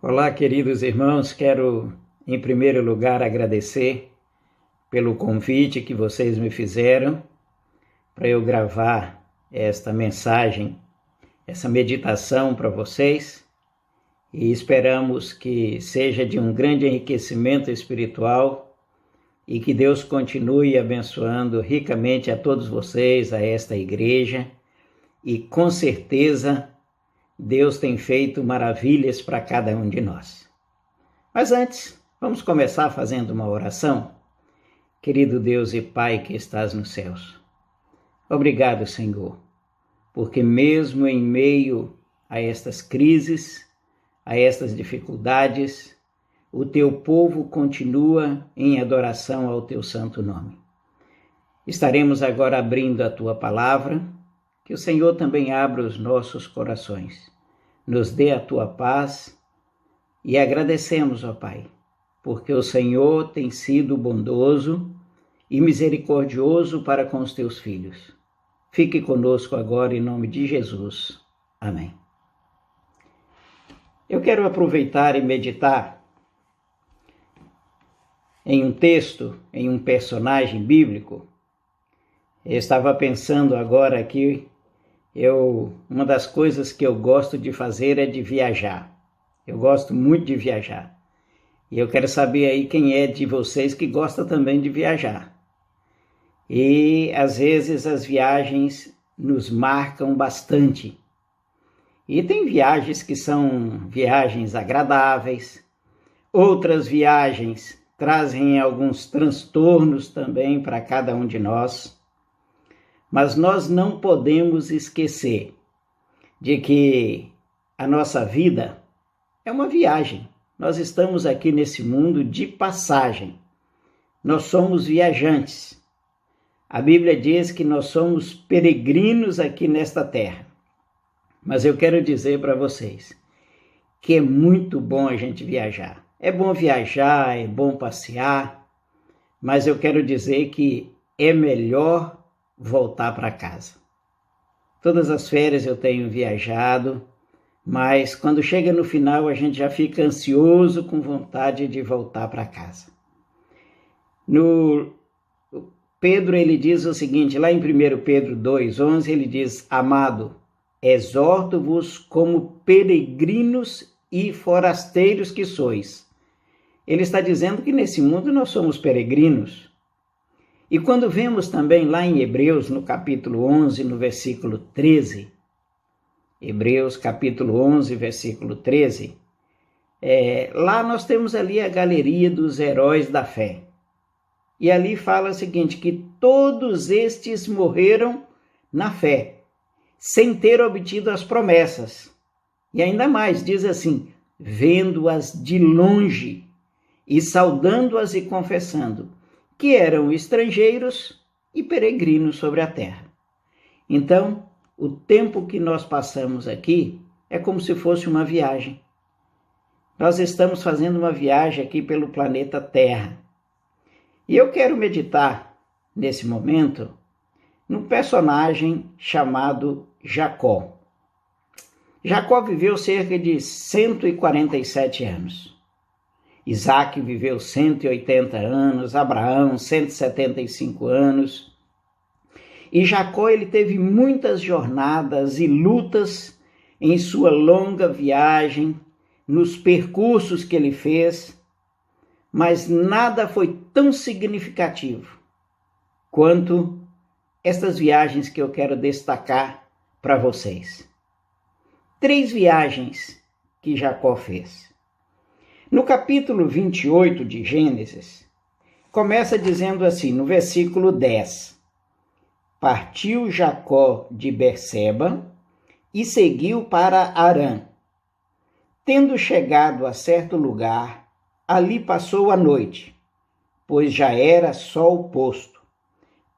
Olá, queridos irmãos, quero em primeiro lugar agradecer pelo convite que vocês me fizeram para eu gravar esta mensagem, essa meditação para vocês, e esperamos que seja de um grande enriquecimento espiritual e que Deus continue abençoando ricamente a todos vocês, a esta igreja, e com certeza Deus tem feito maravilhas para cada um de nós. Mas antes, vamos começar fazendo uma oração. Querido Deus e Pai que estás nos céus, obrigado, Senhor, porque mesmo em meio a estas crises, a estas dificuldades, o teu povo continua em adoração ao teu santo nome. Estaremos agora abrindo a tua palavra, que o Senhor também abra os nossos corações, nos dê a tua paz e agradecemos, ó Pai, porque o Senhor tem sido bondoso e misericordioso para com os teus filhos. Fique conosco agora em nome de Jesus. Amém. Eu quero aproveitar e meditar em um texto, em um personagem bíblico. Eu estava pensando agora aqui, uma das coisas que eu gosto de fazer é de viajar. Eu gosto muito de viajar. E eu quero saber aí quem é de vocês que gosta também de viajar. E às vezes as viagens nos marcam bastante. E tem viagens que são viagens agradáveis, outras viagens trazem alguns transtornos também para cada um de nós. Mas nós não podemos esquecer de que a nossa vida é uma viagem. Nós estamos aqui nesse mundo de passagem. Nós somos viajantes. A Bíblia diz que nós somos peregrinos aqui nesta terra. Mas eu quero dizer para vocês que é muito bom a gente viajar. É bom viajar, é bom passear, mas eu quero dizer que é melhor voltar para casa. Todas as férias eu tenho viajado, mas quando chega no final a gente já fica ansioso, com vontade de voltar para casa. Pedro ele diz o seguinte, lá em 1 Pedro 2,11, ele diz: Amado, exorto-vos como peregrinos e forasteiros que sois. Ele está dizendo que nesse mundo nós somos peregrinos. E quando vemos também lá em Hebreus, no capítulo 11, no versículo 13, Hebreus capítulo 11, versículo 13, lá nós temos ali a galeria dos heróis da fé. E ali fala o seguinte, que todos estes morreram na fé, sem ter obtido as promessas. E ainda mais, diz assim, vendo-as de longe e saudando-as e confessando que eram estrangeiros e peregrinos sobre a terra. Então, o tempo que nós passamos aqui é como se fosse uma viagem. Nós estamos fazendo uma viagem aqui pelo planeta Terra. E eu quero meditar, nesse momento, num personagem chamado Jacó. Jacó viveu cerca de 147 anos. Isaac viveu 180 anos, Abraão 175 anos. E Jacó ele teve muitas jornadas e lutas em sua longa viagem, nos percursos que ele fez, mas nada foi tão significativo quanto estas viagens que eu quero destacar para vocês. 3 viagens que Jacó fez. No capítulo 28 de Gênesis, começa dizendo assim, no versículo 10, Partiu Jacó de Berseba e seguiu para Harã. Tendo chegado a certo lugar, ali passou a noite, pois já era sol posto.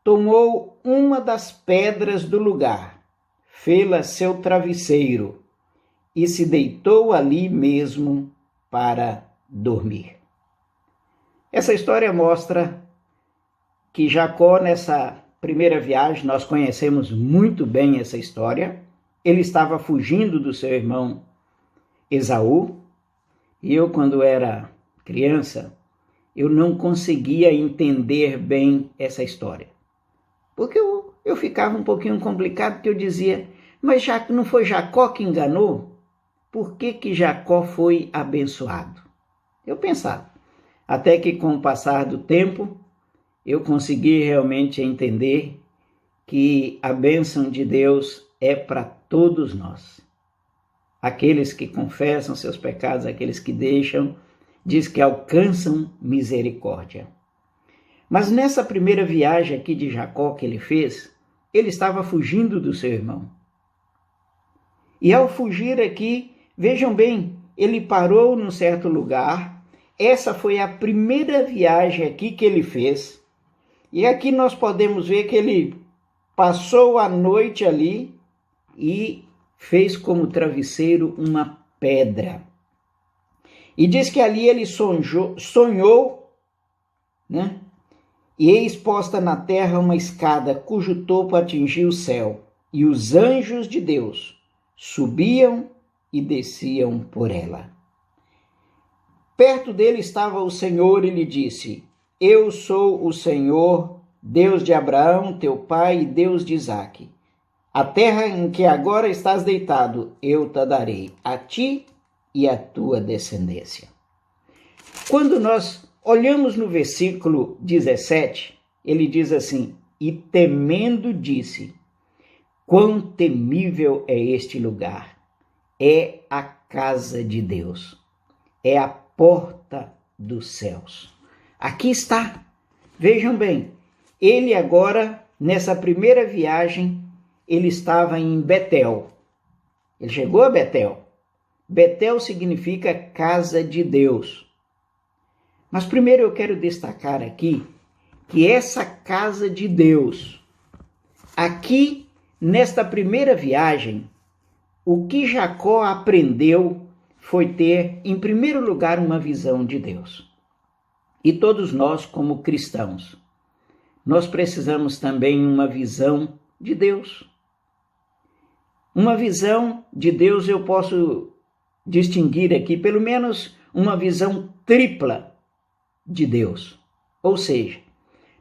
Tomou uma das pedras do lugar, fê-la seu travesseiro, e se deitou ali mesmo para dormir. Essa história mostra que Jacó, nessa primeira viagem, nós conhecemos muito bem essa história, ele estava fugindo do seu irmão Esaú, E eu, quando era criança, eu não conseguia entender bem essa história. Porque eu ficava um pouquinho complicado, porque eu dizia, mas já não foi Jacó que enganou? Por que Jacó foi abençoado? Eu pensava. Até que com o passar do tempo, eu consegui realmente entender que a bênção de Deus é para todos nós. Aqueles que confessam seus pecados, aqueles que deixam, diz que alcançam misericórdia. Mas nessa primeira viagem aqui de Jacó que ele fez, ele estava fugindo do seu irmão. E ao fugir aqui, vejam bem, ele parou num certo lugar. Essa foi a primeira viagem aqui que ele fez. E aqui nós podemos ver que ele passou a noite ali e fez como travesseiro uma pedra. E diz que ali ele sonhou, né? E eis posta na terra uma escada cujo topo atingia o céu, e os anjos de Deus subiam e desciam por ela. Perto dele estava o Senhor e lhe disse: Eu sou o Senhor, Deus de Abraão, teu pai, e Deus de Isaque. A terra em que agora estás deitado, eu te darei, a ti e à tua descendência. Quando nós olhamos no versículo 17, ele diz assim: E temendo disse, quão temível é este lugar! É a casa de Deus, é a porta dos céus. Aqui está, vejam bem, ele agora, nessa primeira viagem, ele estava em Betel. Ele chegou a Betel. Betel significa casa de Deus. Mas primeiro eu quero destacar aqui que essa casa de Deus, aqui nesta primeira viagem, o que Jacó aprendeu foi ter, em primeiro lugar, uma visão de Deus. E todos nós, como cristãos, nós precisamos também uma visão de Deus. Uma visão de Deus eu posso distinguir aqui, pelo menos uma visão tripla de Deus. Ou seja,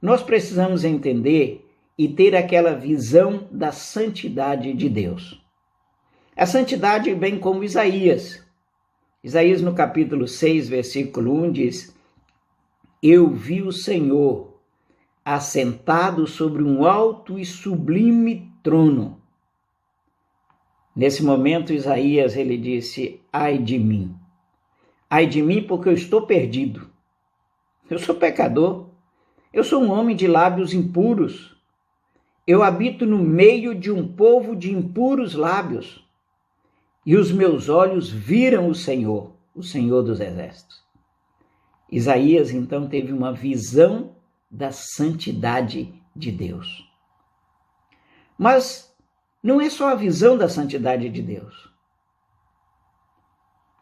nós precisamos entender e ter aquela visão da santidade de Deus. A santidade vem como Isaías. Isaías no capítulo 6, versículo 1 diz: Eu vi o Senhor assentado sobre um alto e sublime trono. Nesse momento, Isaías, ele disse: Ai de mim porque eu estou perdido. Eu sou pecador, eu sou um homem de lábios impuros. Eu habito no meio de um povo de impuros lábios. E os meus olhos viram o Senhor dos exércitos. Isaías, então, teve uma visão da santidade de Deus. Mas não é só a visão da santidade de Deus.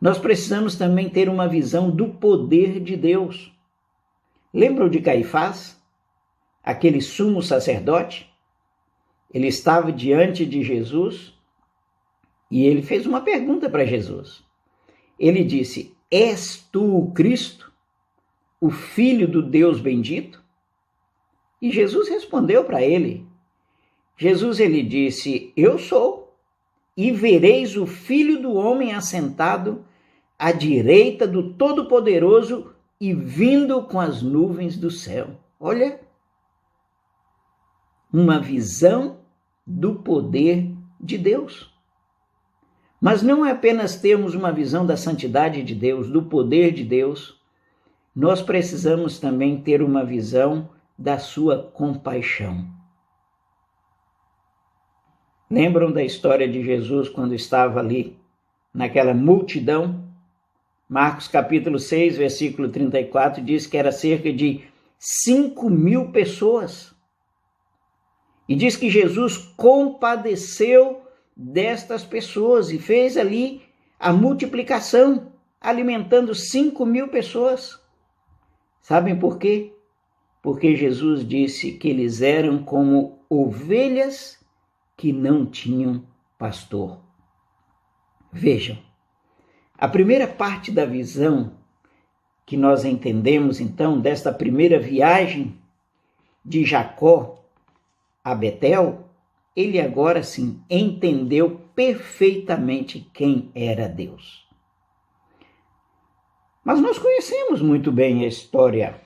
Nós precisamos também ter uma visão do poder de Deus. Lembram de Caifás? Aquele sumo sacerdote? Ele estava diante de Jesus e ele fez uma pergunta para Jesus. Ele disse: És tu o Cristo, o Filho do Deus bendito? E Jesus respondeu para ele. Jesus, ele disse: Eu sou, e vereis o Filho do Homem assentado à direita do Todo-Poderoso e vindo com as nuvens do céu. Olha, uma visão do poder de Deus. Mas não é apenas termos uma visão da santidade de Deus, do poder de Deus, nós precisamos também ter uma visão da sua compaixão. Lembram da história de Jesus quando estava ali naquela multidão? Marcos capítulo 6, versículo 34 diz que era cerca de 5.000 pessoas. E diz que Jesus compadeceu destas pessoas e fez ali a multiplicação, alimentando 5.000 pessoas. Sabem por quê? Porque Jesus disse que eles eram como ovelhas que não tinham pastor. Vejam, A primeira parte da visão que nós entendemos, então, desta primeira viagem de Jacó a Betel, ele agora sim entendeu perfeitamente quem era Deus. Mas nós conhecemos muito bem a história.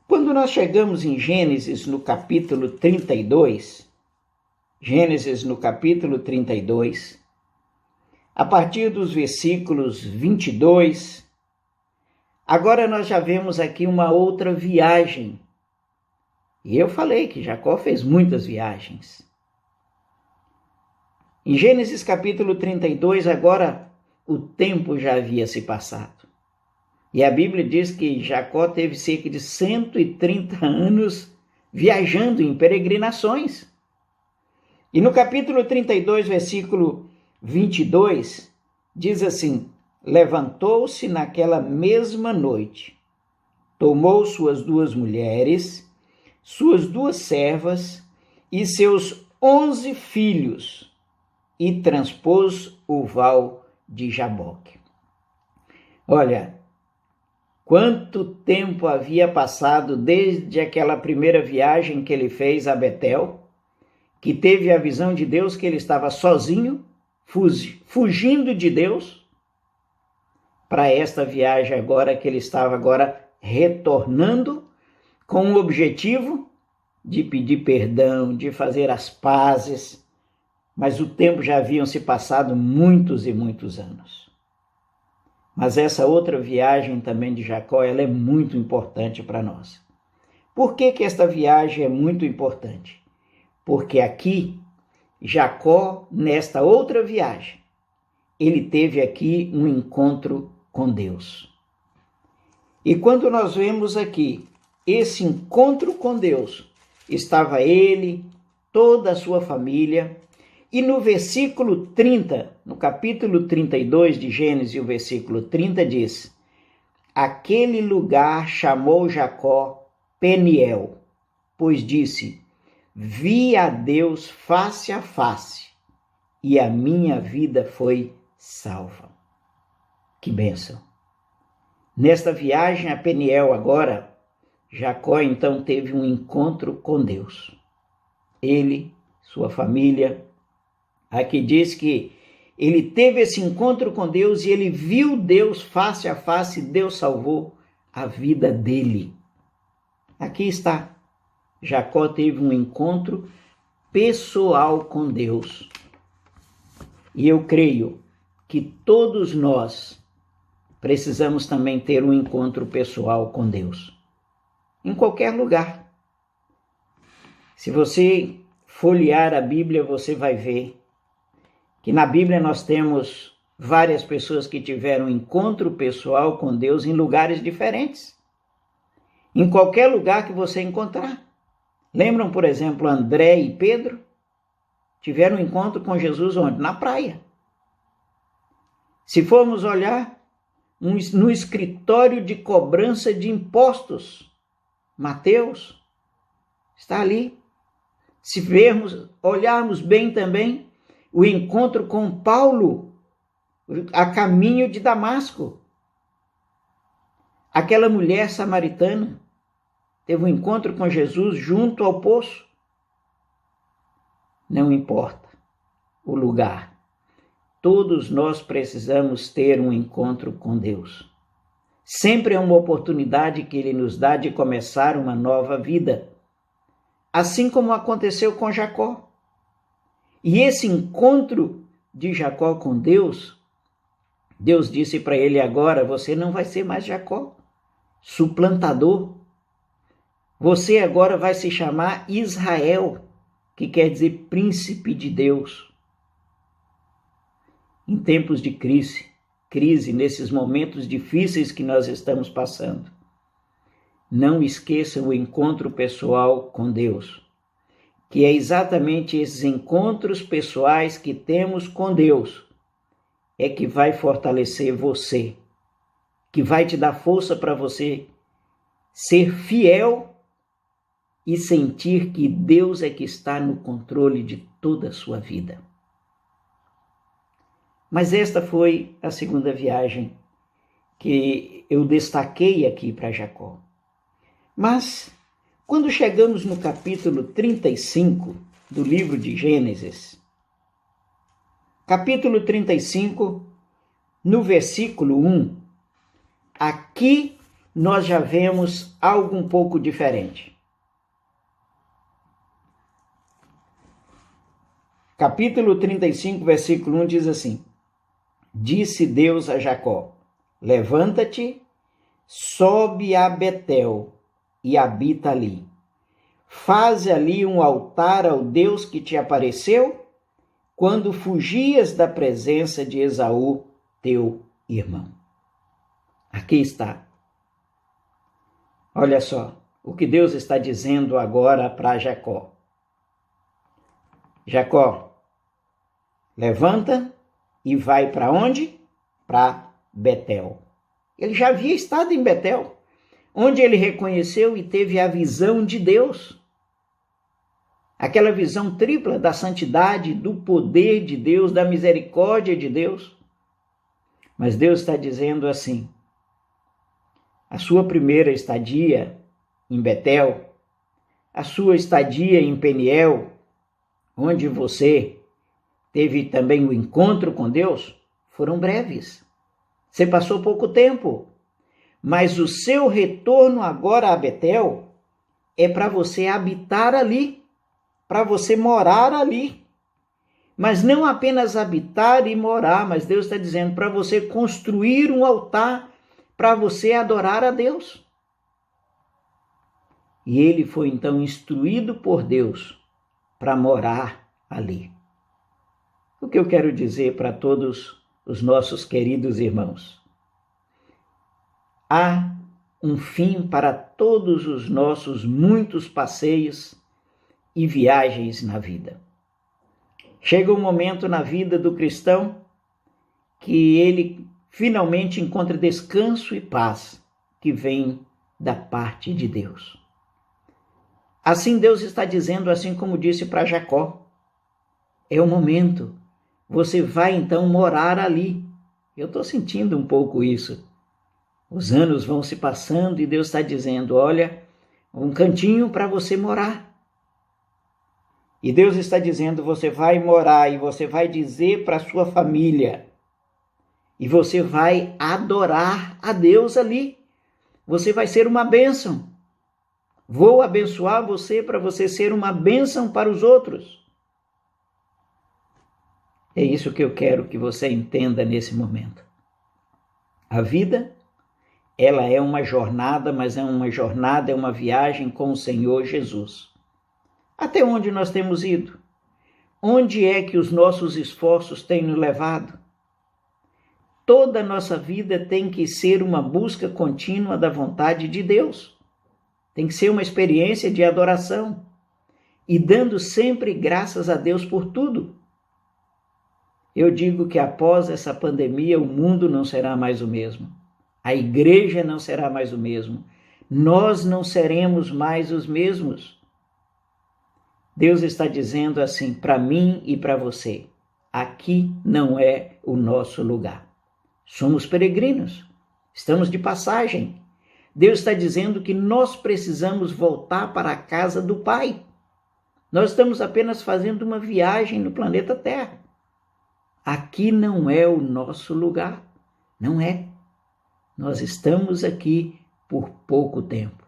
Quando nós chegamos em Gênesis, no capítulo 32, a partir dos versículos 22, agora nós já vemos aqui uma outra viagem. E eu falei que Jacó fez muitas viagens. Em Gênesis capítulo 32, agora o tempo já havia se passado. E a Bíblia diz que Jacó teve cerca de 130 anos viajando em peregrinações. E no capítulo 32, versículo 22, diz assim: levantou-se naquela mesma noite, tomou suas 2 mulheres, suas 2 servas e seus 11 filhos e transpôs o val de Jaboque. Olha, quanto tempo havia passado desde aquela primeira viagem que ele fez a Betel, que teve a visão de Deus que ele estava sozinho, fugindo de Deus, para esta viagem agora que ele estava agora retornando com o objetivo de pedir perdão, de fazer as pazes, mas o tempo já haviam se passado muitos e muitos anos. Mas essa outra viagem também de Jacó, ela é muito importante para nós. Por que esta viagem é muito importante? Porque aqui, Jacó, nesta outra viagem, ele teve aqui um encontro com Deus. E quando nós vemos aqui esse encontro com Deus, estava ele, toda a sua família, e no versículo 30, no capítulo 32 de Gênesis, o versículo 30 diz: aquele lugar chamou Jacó Peniel, pois disse: vi a Deus face a face, e a minha vida foi salva. Que bênção! Nesta viagem a Peniel agora, Jacó então teve um encontro com Deus. Ele, sua família. Aqui diz que ele teve esse encontro com Deus e ele viu Deus face a face, Deus salvou a vida dele. Aqui está. Jacó teve um encontro pessoal com Deus. E eu creio que todos nós precisamos também ter um encontro pessoal com Deus. Em qualquer lugar. Se você folhear a Bíblia, você vai ver que na Bíblia nós temos várias pessoas que tiveram encontro pessoal com Deus em lugares diferentes. Em qualquer lugar que você encontrar. Lembram, por exemplo, André e Pedro? Tiveram um encontro com Jesus onde? Na praia. Se formos olhar no escritório de cobrança de impostos, Mateus está ali. Se olharmos bem também, o encontro com Paulo a caminho de Damasco. Aquela mulher samaritana teve um encontro com Jesus junto ao poço. Não importa o lugar. Todos nós precisamos ter um encontro com Deus. Sempre é uma oportunidade que Ele nos dá de começar uma nova vida. Assim como aconteceu com Jacó. E esse encontro de Jacó com Deus, Deus disse para ele agora: você não vai ser mais Jacó, suplantador. Você agora vai se chamar Israel, que quer dizer príncipe de Deus. Em tempos de crise, nesses momentos difíceis que nós estamos passando, não esqueça o encontro pessoal com Deus, que é exatamente esses encontros pessoais que temos com Deus, é que vai fortalecer você, que vai te dar força para você ser fiel e sentir que Deus é que está no controle de toda a sua vida. Mas esta foi a segunda viagem que eu destaquei aqui para Jacó. Mas, quando chegamos no capítulo 35 do livro de Gênesis, capítulo 35, no versículo 1, aqui nós já vemos algo um pouco diferente. Capítulo 35, versículo 1 diz assim: Disse Deus a Jacó: Levanta-te, sobe a Betel e habita ali. Faze ali um altar ao Deus que te apareceu quando fugias da presença de Esaú, teu irmão. Aqui está. Olha só o que Deus está dizendo agora para Jacó. Jacó, levanta e vai para onde? Para Betel. Ele já havia estado em Betel, onde ele reconheceu e teve a visão de Deus. Aquela visão tripla da santidade, do poder de Deus, da misericórdia de Deus. Mas Deus está dizendo assim: a sua primeira estadia em Betel, a sua estadia em Peniel, onde você teve também o encontro com Deus, foram breves. Você passou pouco tempo. Mas o seu retorno agora a Betel é para você habitar ali, para você morar ali. Mas não apenas habitar e morar, mas Deus está dizendo para você construir um altar para você adorar a Deus. E ele foi então instruído por Deus para morar ali. O que eu quero dizer para todos os nossos queridos irmãos? Há um fim para todos os nossos muitos passeios e viagens na vida. Chega um momento na vida do cristão que ele finalmente encontra descanso e paz que vem da parte de Deus. Assim Deus está dizendo, assim como disse para Jacó: é o momento, você vai então morar ali. Eu estou sentindo um pouco isso. Os anos vão se passando e Deus está dizendo: olha, um cantinho para você morar. E Deus está dizendo: você vai morar e você vai dizer para a sua família. E você vai adorar a Deus ali. Você vai ser uma bênção. Vou abençoar você para você ser uma bênção para os outros. É isso que eu quero que você entenda nesse momento. A vida, ela é uma jornada, mas é uma viagem com o Senhor Jesus. Até onde nós temos ido? Onde é que os nossos esforços têm nos levado? Toda a nossa vida tem que ser uma busca contínua da vontade de Deus. Tem que ser uma experiência de adoração. E dando sempre graças a Deus por tudo. Eu digo que após essa pandemia o mundo não será mais o mesmo. A igreja não será mais o mesmo. Nós não seremos mais os mesmos. Deus está dizendo assim para mim e para você: aqui não é o nosso lugar. Somos peregrinos, estamos de passagem. Deus está dizendo que nós precisamos voltar para a casa do Pai. Nós estamos apenas fazendo uma viagem no planeta Terra. Aqui não é o nosso lugar, não é. Nós estamos aqui por pouco tempo.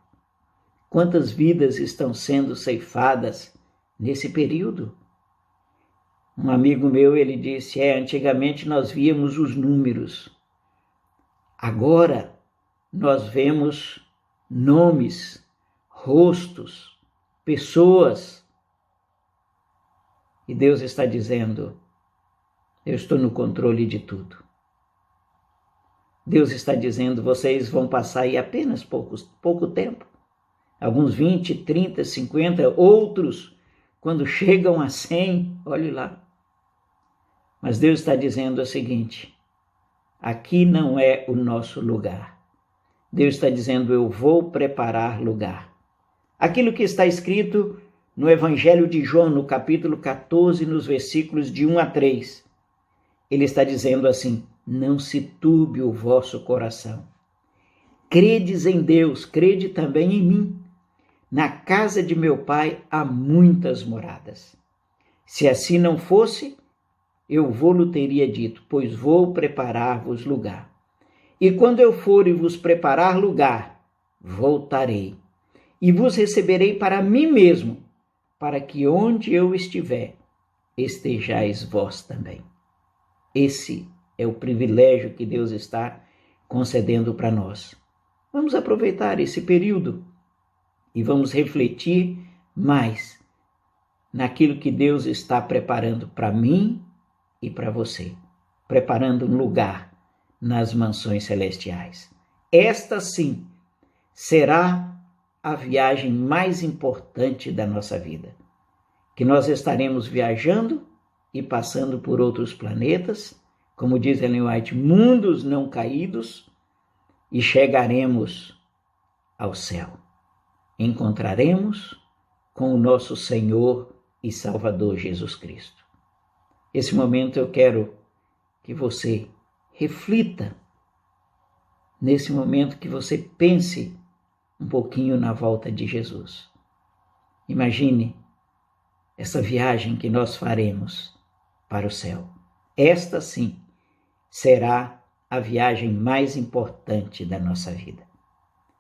Quantas vidas estão sendo ceifadas nesse período? Um amigo meu, ele disse, antigamente nós víamos os números. Agora nós vemos nomes, rostos, pessoas. E Deus está dizendo: eu estou no controle de tudo. Deus está dizendo: vocês vão passar aí apenas pouco tempo. Alguns 20, 30, 50, outros, quando chegam a 100, olhe lá. Mas Deus está dizendo o seguinte: aqui não é o nosso lugar. Deus está dizendo: eu vou preparar lugar. Aquilo que está escrito no Evangelho de João, no capítulo 14, nos versículos de 1 a 3. Ele está dizendo assim: não se turbe o vosso coração. Credes em Deus, crede também em mim. Na casa de meu pai há muitas moradas. Se assim não fosse, eu vou-lhe teria dito, pois vou preparar-vos lugar. E quando eu for e vos preparar lugar, voltarei e vos receberei para mim mesmo, para que onde eu estiver, estejais vós também. Esse é o privilégio que Deus está concedendo para nós. Vamos aproveitar esse período e vamos refletir mais naquilo que Deus está preparando para mim e para você, preparando um lugar nas mansões celestiais. Esta sim será a viagem mais importante da nossa vida, que nós estaremos viajando e passando por outros planetas, como diz Ellen White, mundos não caídos, e chegaremos ao céu. Encontraremos com o nosso Senhor e Salvador Jesus Cristo. Esse momento eu quero que você reflita, nesse momento que você pense um pouquinho na volta de Jesus. Imagine essa viagem que nós faremos para o céu. Esta sim será a viagem mais importante da nossa vida.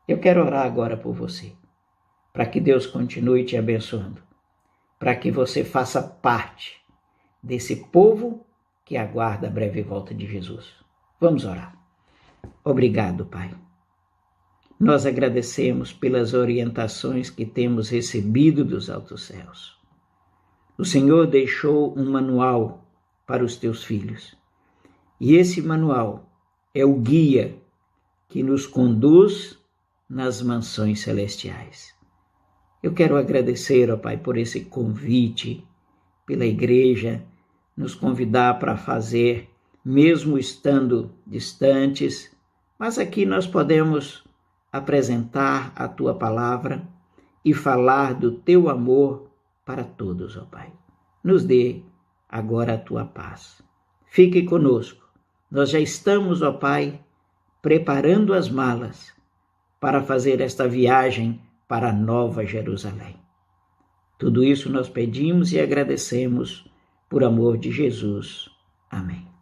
Eu quero orar agora por você, para que Deus continue te abençoando, para que você faça parte desse povo que aguarda a breve volta de Jesus. Vamos orar. Obrigado, Pai. Nós agradecemos pelas orientações que temos recebido dos altos céus. O Senhor deixou um manual para os teus filhos. E esse manual é o guia que nos conduz nas mansões celestiais. Eu quero agradecer, ó Pai, por esse convite, pela igreja nos convidar para fazer, mesmo estando distantes, mas aqui nós podemos apresentar a Tua palavra e falar do Teu amor para todos, ó Pai. Nos dê agora a Tua paz. Fique conosco. Nós já estamos, ó Pai, preparando as malas para fazer esta viagem para a Nova Jerusalém. Tudo isso nós pedimos e agradecemos por amor de Jesus. Amém.